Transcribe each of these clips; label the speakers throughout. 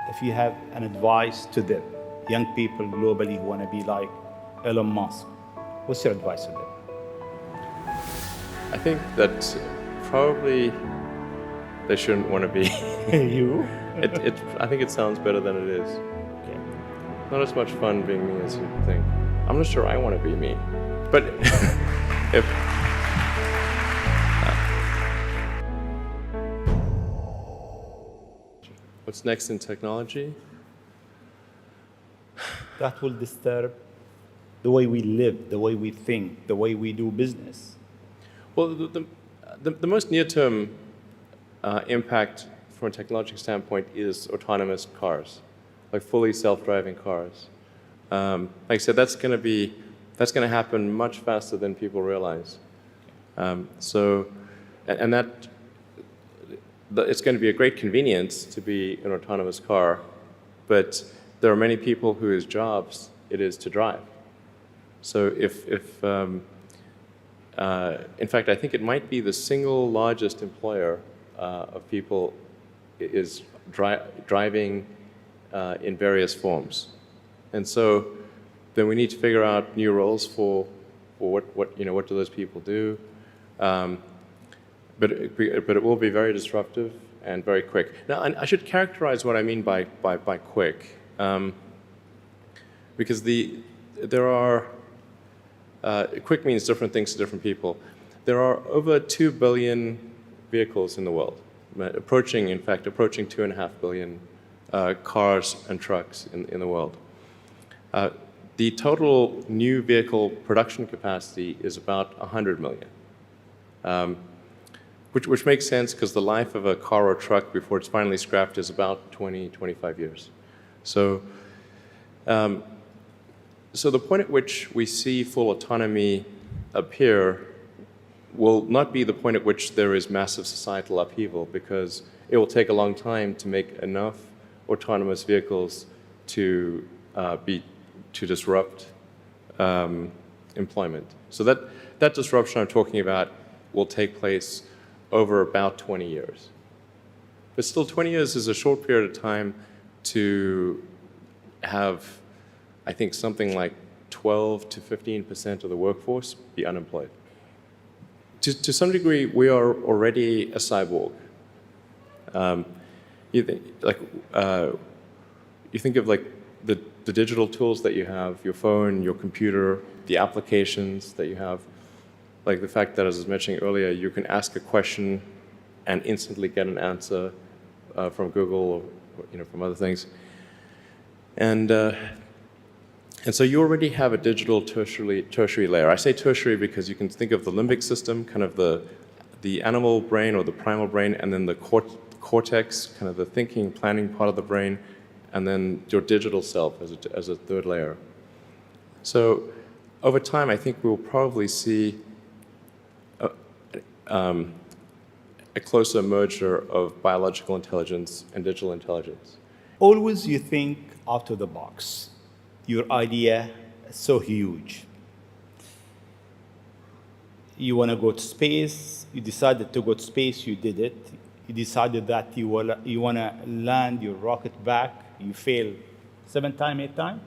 Speaker 1: if you have an advice to them, young people globally who want to be like Elon Musk, what's your advice to them?
Speaker 2: I think that probably they shouldn't want to be.
Speaker 1: You?
Speaker 2: I think it sounds better than it is.
Speaker 1: Okay.
Speaker 2: Not as much fun being me as you think. I'm not sure I want to be me. But if... What's next in technology?
Speaker 1: That will disturb the way we live, the way we think, the way we do business.
Speaker 2: Well, the most near-term impact from a technological standpoint is autonomous cars, like fully self-driving cars. Like I said, that's going to happen much faster than people realize. It's going to be a great convenience to be an autonomous car, but there are many people whose jobs it is to drive. So in fact, I think it might be the single largest employer of people is driving in various forms. And so then we need to figure out new roles for what do those people do. But it will be very disruptive and very quick. Now, I should characterize what I mean by quick, because there are quick means different things to different people. There are over 2 billion vehicles in the world, approaching 2.5 billion cars and trucks in the world. The total new vehicle production capacity is about 100 million. Which makes sense because the life of a car or truck before it's finally scrapped is about 25 years. So the point at which we see full autonomy appear will not be the point at which there is massive societal upheaval, because it will take a long time to make enough autonomous vehicles to disrupt employment. So that disruption I'm talking about will take place over about 20 years. But still, 20 years is a short period of time to have, I think, something like 12 to 15% of the workforce be unemployed. To some degree, we are already a cyborg. You think of like the digital tools that you have, your phone, your computer, the applications that you have. Like the fact that, as I was mentioning earlier, you can ask a question and instantly get an answer from Google or from other things. And so you already have a digital tertiary layer. I say tertiary because you can think of the limbic system, kind of the animal brain or the primal brain, and then the cortex, kind of the thinking, planning part of the brain, and then your digital self as a third layer. So over time, I think we'll probably see a closer merger of biological intelligence and digital intelligence.
Speaker 1: Always you think out of the box. Your idea is so huge. You want to go to space, you decided to go to space, you did it. You decided that you want to land your rocket back, you failed 7 times, 8 times.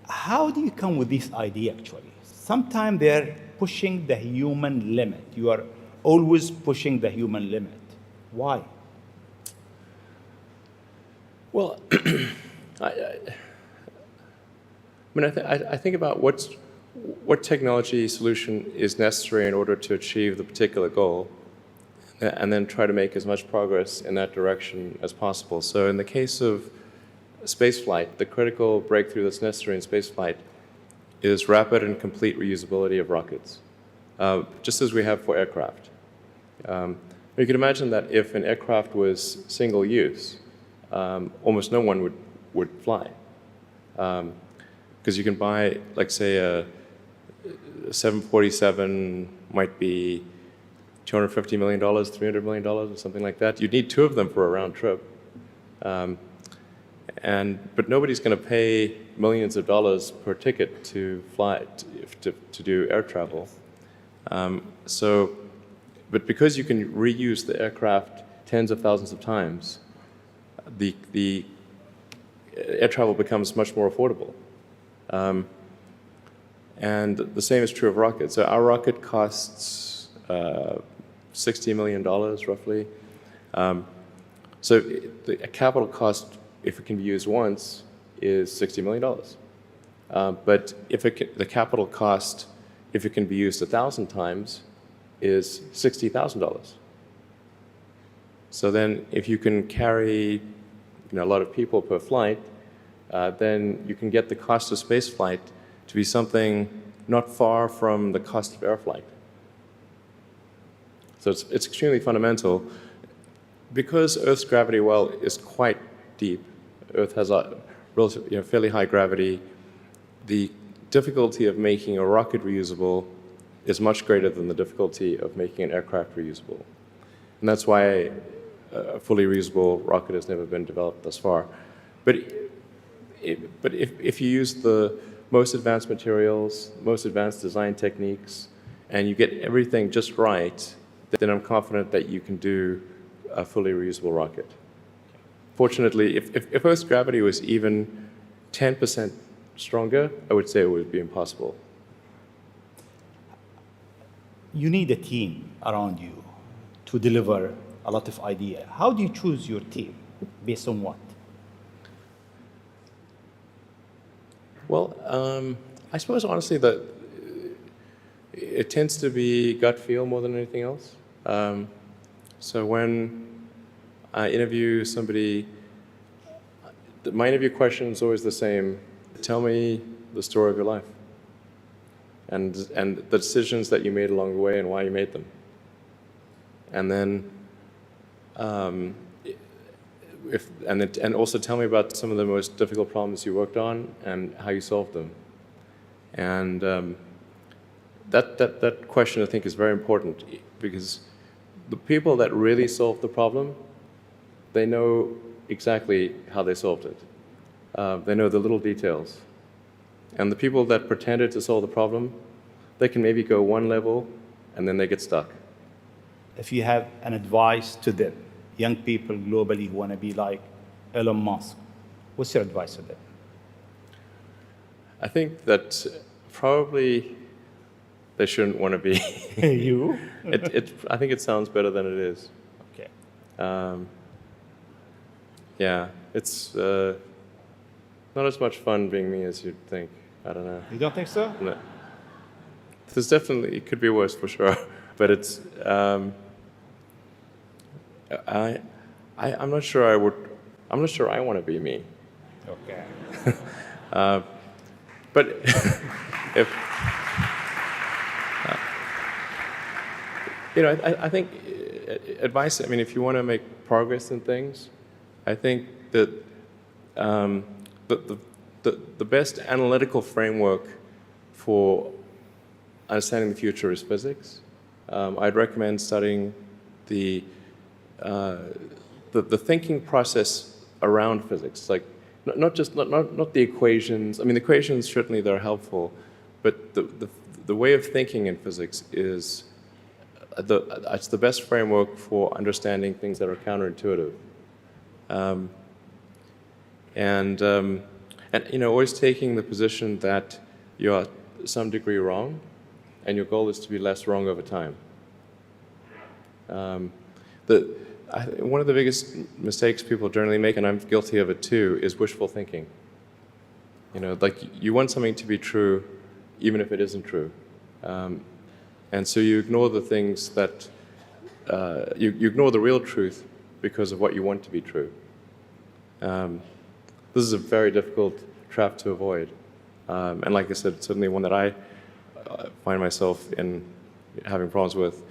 Speaker 1: How do you come with this idea, actually? Sometimes they're pushing the human limit. You are always pushing the human limit. Why?
Speaker 2: Well, I think about what technology solution is necessary in order to achieve the particular goal, and then try to make as much progress in that direction as possible. So in the case of spaceflight, the critical breakthrough that's necessary in spaceflight is rapid and complete reusability of rockets, just as we have for aircraft. You can imagine that if an aircraft was single use, almost no one would fly. Because you can buy, like, say, a 747 might be $250 million, $300 million, or something like that. You'd need 2 of them for a round trip. But nobody's going to pay millions of dollars per ticket to fly, to do air travel. But because you can reuse the aircraft tens of thousands of times, the air travel becomes much more affordable. And the same is true of rockets. So our rocket costs $60 million roughly. So the capital cost, if it can be used once, is $60 million. But if the capital cost, if it can be used 1,000 times, is $60,000. So then if you can carry a lot of people per flight, then you can get the cost of space flight to be something not far from the cost of air flight. So it's extremely fundamental. Because Earth's gravity well is quite deep, Earth has a relatively, fairly high gravity, the difficulty of making a rocket reusable is much greater than the difficulty of making an aircraft reusable. And that's why a fully reusable rocket has never been developed thus far. But if you use the most advanced materials, most advanced design techniques, and you get everything just right, then I'm confident that you can do a fully reusable rocket. Fortunately, if Earth's gravity was even 10% stronger, I would say it would be impossible.
Speaker 1: You need a team around you to deliver a lot of ideas. How do you choose your team? Based on what?
Speaker 2: Well, I suppose honestly that it tends to be gut feel more than anything else. So when I interview somebody, my interview question is always the same. Tell me the story of your life and the decisions that you made along the way and why you made them. And then, and also tell me about some of the most difficult problems you worked on and how you solved them. And that question I think is very important because the people that really solved the problem, they know exactly how they solved it. They know the little details. And the people that pretended to solve the problem, they can maybe go one level and then they get stuck.
Speaker 1: If you have an advice to them, young people globally who want to be like Elon Musk, what's your advice to them?
Speaker 2: I think that probably they shouldn't want to be.
Speaker 1: You?
Speaker 2: I think it sounds better than it is.
Speaker 1: Okay.
Speaker 2: Yeah, it's not as much fun being me as you'd think. I don't know.
Speaker 1: You don't think so?
Speaker 2: No. There's definitely, it could be worse for sure, but it's, I'm not sure I'm not sure I want to be me.
Speaker 1: Okay.
Speaker 2: But if, I think advice, I mean, if you want to make progress in things, I think that the best analytical framework for understanding the future is physics. I'd recommend studying the thinking process around physics, like not the equations. I mean, the equations certainly they're helpful, but the way of thinking in physics is it's the best framework for understanding things that are counterintuitive. And always taking the position that you're to some degree wrong, and your goal is to be less wrong over time. One of the biggest mistakes people generally make, and I'm guilty of it too, is wishful thinking. Like you want something to be true, even if it isn't true. And so you ignore the things that, you ignore the real truth because of what you want to be true. This is a very difficult trap to avoid. And like I said, it's certainly one that I find myself in having problems with.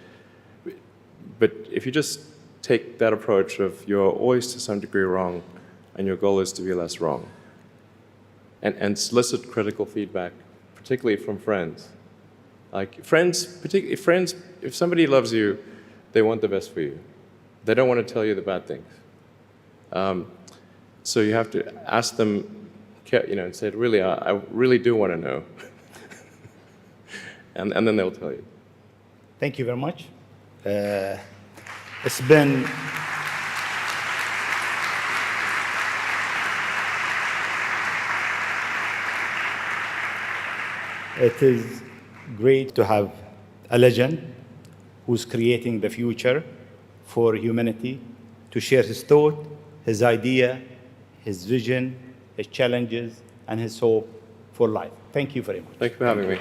Speaker 2: But if you just take that approach of you're always to some degree wrong and your goal is to be less wrong, and solicit critical feedback, particularly from friends. Like particularly friends, if somebody loves you, they want the best for you. They don't want to tell you the bad things. So you have to ask them, and say, really, I really do want to know. and then they'll tell you.
Speaker 1: Thank you very much. It's been It is great to have a legend who's creating the future for humanity to share his thought, his idea, his vision, his challenges, and his hope for life. Thank you very much.
Speaker 2: Thank you for having me.